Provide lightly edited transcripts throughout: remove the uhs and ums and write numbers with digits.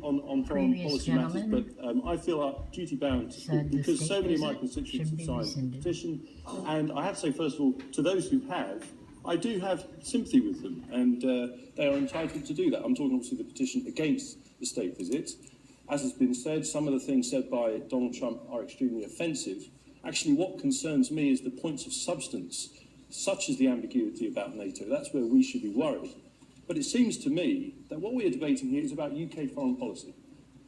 on foreign policy matters, but I feel duty-bound, because so many of my constituents have signed the petition, and I have to say, first of all, to those who have, I do have sympathy with them, and they are entitled to do that. I'm talking obviously the petition against the state visit. As has been said, some of the things said by Donald Trump are extremely offensive. Actually, what concerns me is the points of substance, such as the ambiguity about NATO. That's where we should be worried. But it seems to me that what we are debating here is about UK foreign policy.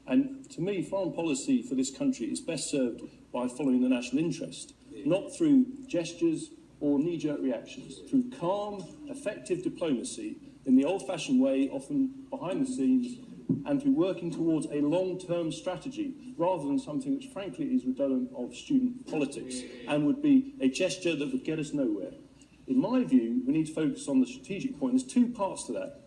And to me, foreign policy for this country is best served by following the national interest, not through gestures or knee-jerk reactions, through calm, effective diplomacy in the old-fashioned way, often behind the scenes, and through working towards a long-term strategy, rather than something which frankly is redundant of student politics and would be a gesture that would get us nowhere. In my view, we need to focus on the strategic point. There's two parts to that.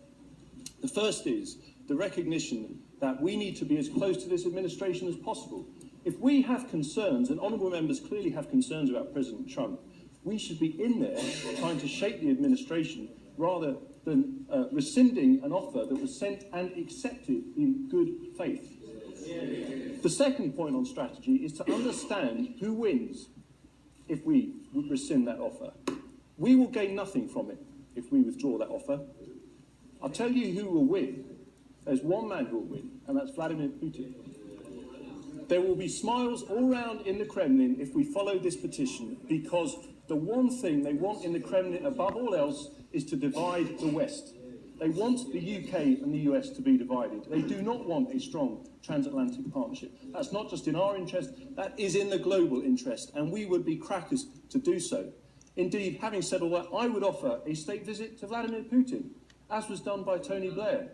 The first is the recognition that we need to be as close to this administration as possible. If we have concerns, and honourable members clearly have concerns about President Trump, we should be in there trying to shape the administration rather than rescinding an offer that was sent and accepted in good faith. The second point on strategy is to understand who wins if we rescind that offer. We will gain nothing from it if we withdraw that offer. I'll tell you who will win. There's one man who will win, and that's Vladimir Putin. There will be smiles all around in the Kremlin if we follow this petition, because the one thing they want in the Kremlin above all else is to divide the West. They want the UK and the US to be divided. They do not want a strong transatlantic partnership. That's not just in our interest, that is in the global interest, and we would be crackers to do so. Indeed, having said all that, I would offer a state visit to Vladimir Putin, as was done by Tony Blair.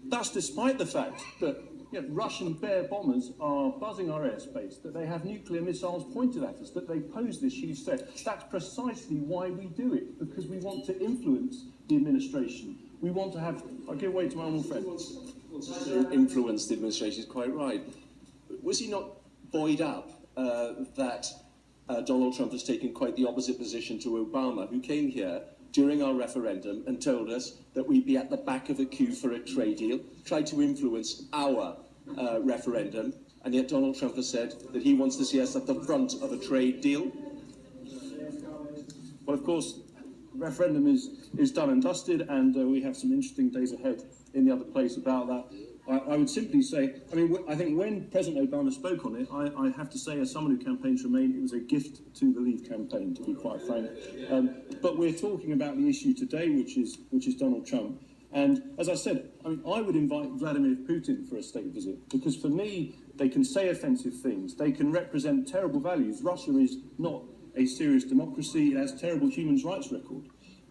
That's despite the fact that Russian Bear bombers are buzzing our airspace, that they have nuclear missiles pointed at us, that they pose this huge threat. That's precisely why we do it, because we want to influence the administration. We want to have... I'll give way to my honourable friend. To influence the administration is quite right. Was he not buoyed up that Donald Trump has taken quite the opposite position to Obama, who came here during our referendum and told us that we'd be at the back of a queue for a trade deal, tried to influence our referendum, and yet Donald Trump has said that he wants to see us at the front of a trade deal? Well, of course, the referendum is done and dusted, and we have some interesting days ahead in the other place about that. I would simply say, I think when President Obama spoke on it, I have to say, as someone who campaigned to Remain, it was a gift to the Leave campaign, to be quite frank. But we're talking about the issue today, which is Donald Trump. And as I said, I would invite Vladimir Putin for a state visit, because for me, they can say offensive things. They can represent terrible values. Russia is not a serious democracy. It has a terrible human rights record.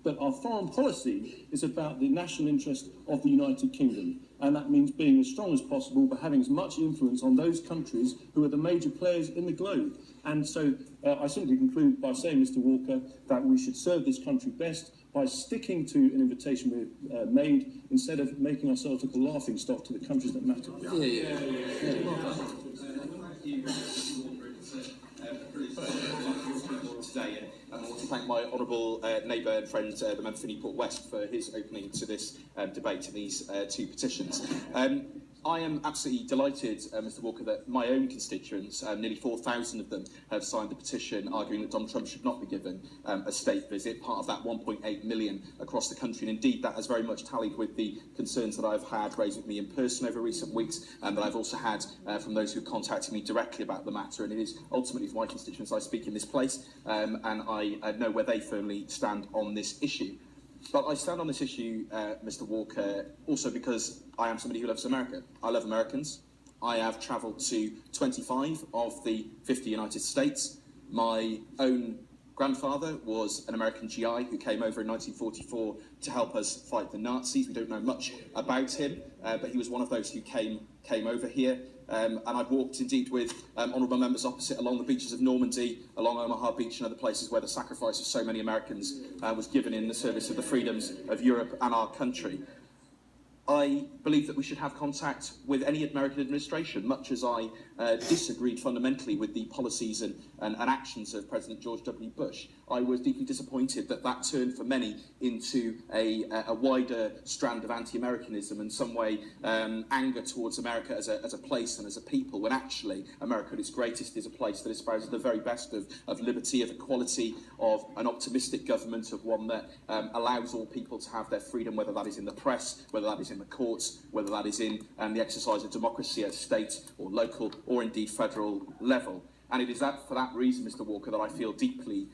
But our foreign policy is about the national interest of the United Kingdom. And that means being as strong as possible, but having as much influence on those countries who are the major players in the globe. And so I simply conclude by saying, Mr. Walker, that we should serve this country best by sticking to an invitation we've made, instead of making ourselves a laughing stock to the countries that matter. Today, and I want to thank my honourable neighbour and friend, the member for Newport West, for his opening to this debate and these two petitions. I am absolutely delighted, Mr Walker, that my own constituents, nearly 4,000 of them, have signed the petition arguing that Donald Trump should not be given a state visit, part of that 1.8 million across the country. And indeed, that has very much tallied with the concerns that I've had raised with me in person over recent weeks, and that I've also had from those who have contacted me directly about the matter. And it is ultimately for my constituents I speak in this place, and I know where they firmly stand on this issue. But I stand on this issue, Mr Walker, also because I am somebody who loves America. I love Americans. I have travelled to 25 of the 50 United States. My own grandfather was an American GI who came over in 1944 to help us fight the Nazis. We don't know much about him, but he was one of those who came over here. And I've walked, indeed, with honourable members opposite along the beaches of Normandy, along Omaha Beach and other places where the sacrifice of so many Americans was given in the service of the freedoms of Europe and our country. I believe that we should have contact with any American administration, much as I disagreed fundamentally with the policies and actions of President George W. Bush. I was deeply disappointed that that turned for many into a wider strand of anti-Americanism and some way anger towards America as a place and as a people, when actually America at its greatest is a place that espouses the very best of liberty, of equality, of an optimistic government, of one that allows all people to have their freedom, whether that is in the press, whether that is in the courts, whether that is in the exercise of democracy at state or local or indeed federal level. And it is for that reason, Mr. Walker, that I feel deeply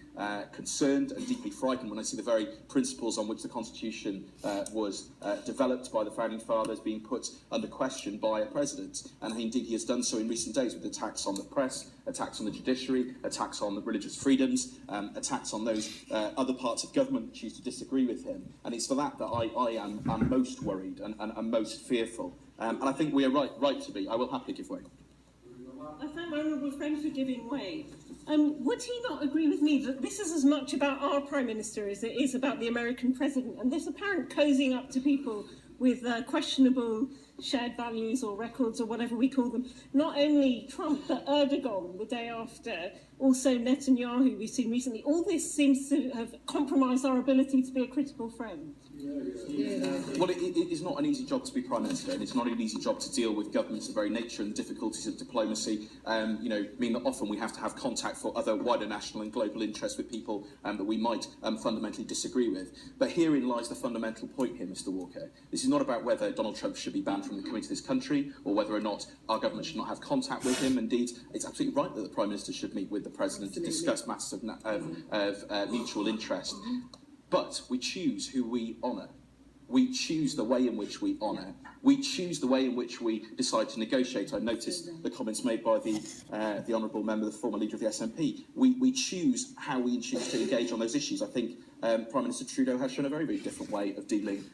concerned and deeply frightened when I see the very principles on which the Constitution was developed by the Founding Fathers being put under question by a president. And indeed he has done so in recent days with attacks on the press, attacks on the judiciary, attacks on the religious freedoms, attacks on those other parts of government that choose to disagree with him. And it's for that that I am most worried and most fearful. And I think we are right to be. I will happily give way. I thank my honourable friend for giving way. Would he not agree with me that this is as much about our Prime Minister as it is about the American President, and this apparent cozying up to people with questionable shared values or records or whatever we call them? Not only Trump, but Erdogan the day after, also Netanyahu we've seen recently. All this seems to have compromised our ability to be a critical friend. Well, it is not an easy job to be Prime Minister, and it's not an easy job to deal with governments. The very nature and difficulties of diplomacy mean that often we have to have contact for other wider national and global interests with people that we might fundamentally disagree with. But herein lies the fundamental point here, Mr. Walker. This is not about whether Donald Trump should be banned from coming to this country or whether or not our government should not have contact with him. Indeed, it's absolutely right that the Prime Minister should meet with the President to discuss matters of mutual interest. But we choose who we honour. We choose the way in which we honour. We choose the way in which we decide to negotiate. I noticed the comments made by the honourable member, the former leader of the SNP. We choose how we choose to engage on those issues. I think Prime Minister Trudeau has shown a very, very different way of dealing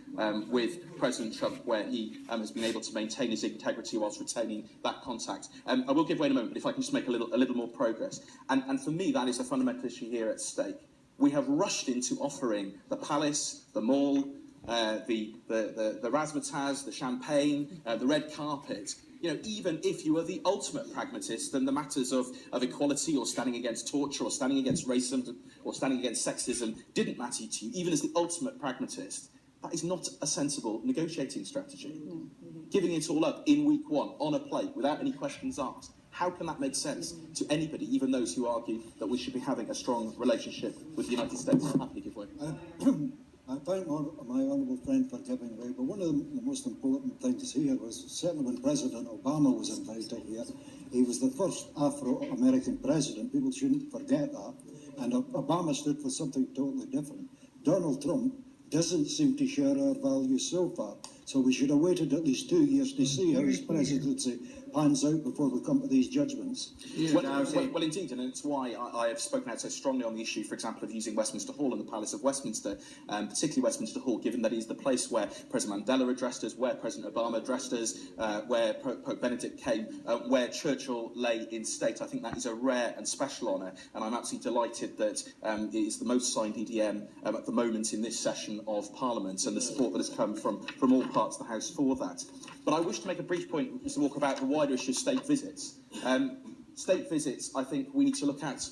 with President Trump, where he has been able to maintain his integrity whilst retaining that contact. I will give way in a moment, but if I can just make a little more progress. And for me, that is a fundamental issue here at stake. We have rushed into offering the palace, the mall, the razzmatazz, the champagne, the red carpet. Even if you are the ultimate pragmatist, then the matters of equality or standing against torture or standing against racism or standing against sexism didn't matter to you, even as the ultimate pragmatist, that is not a sensible negotiating strategy. Giving it all up in week one, on a plate, without any questions asked. How can that make sense to anybody, even those who argue that we should be having a strong relationship with the United States? I'm happy to give way. I thank my honourable friend for giving way, but one of the most important things here was certainly when President Obama was invited here, he was the first Afro-American president. People shouldn't forget that. And Obama stood for something totally different. Donald Trump doesn't seem to share our values so far. So we should have waited at least 2 years to see how his presidency pans out before we come to these judgments. Well, indeed, and it's why I have spoken out so strongly on the issue, for example, of using Westminster Hall and the Palace of Westminster, particularly Westminster Hall, given that it is the place where President Mandela addressed us, where President Obama addressed us, where Pope Benedict came, where Churchill lay in state. I think that is a rare and special honour, and I'm absolutely delighted that it is the most signed EDM at the moment in this session of Parliament, and the support that has come from all parts of the House for that. But I wish to make a brief point, Mr. Walker, about the wider issue of state visits. State visits, I think we need to look at,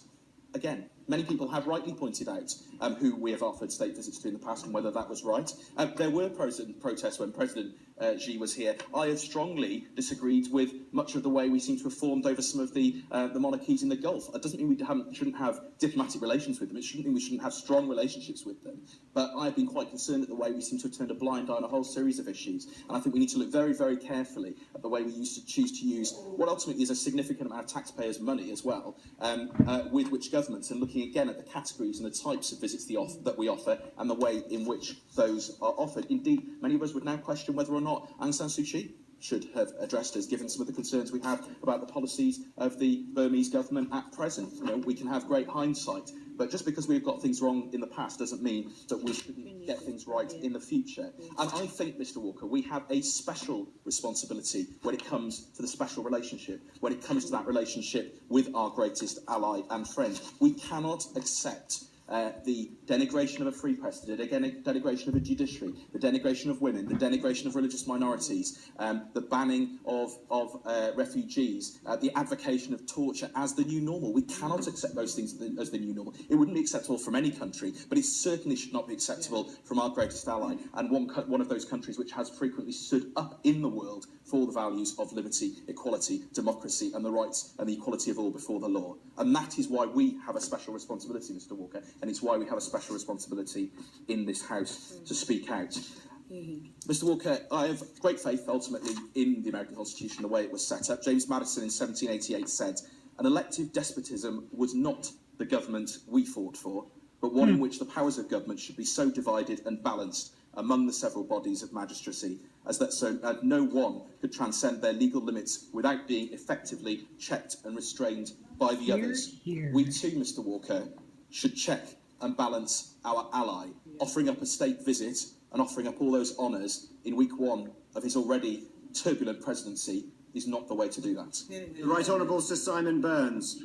again, many people have rightly pointed out who we have offered state visits to in the past and whether that was right. There were protests when President Xi was here. I have strongly disagreed with much of the way we seem to have formed over some of the monarchies in the Gulf. It doesn't mean we shouldn't have diplomatic relations with them. It shouldn't mean we shouldn't have strong relationships with them. But I have been quite concerned at the way we seem to have turned a blind eye on a whole series of issues. And I think we need to look very, very carefully at the way we choose to use what ultimately is a significant amount of taxpayers' money as well, with which governments, and looking again at the categories and the types of visits that we offer and the way in which those are offered. Indeed, many of us would now question whether or not Aung San Suu Kyi should have addressed us, given some of the concerns we have about the policies of the Burmese government at present. We can have great hindsight, but just because we've got things wrong in the past doesn't mean that we shouldn't get things right in the future. And I think, Mr. Walker, we have a special responsibility when it comes to the special relationship, when it comes to that relationship with our greatest ally and friend. We cannot accept the denigration of a free press, the denigration of a judiciary, the denigration of women, the denigration of religious minorities, the banning of refugees, the advocation of torture as the new normal. We cannot accept those things as the new normal. It wouldn't be acceptable from any country, but it certainly should not be acceptable from our greatest ally, and one of those countries which has frequently stood up in the world for the values of liberty, equality, democracy, and the rights and the equality of all before the law. And that is why we have a special responsibility, Mr. Walker, and it's why we have a special responsibility in this House to speak out. Mr. Walker, I have great faith, ultimately, in the American Constitution, the way it was set up. James Madison in 1788 said, "An elective despotism was not the government we fought for, but one in which the powers of government should be so divided and balanced among the several bodies of magistracy as that no one could transcend their legal limits without being effectively checked and restrained by the others." We too, Mr. Walker, should check and balance our ally, offering up a state visit and offering up all those honours in week one of his already turbulent presidency is not the way to do that. The Right Honourable Sir Simon Burns.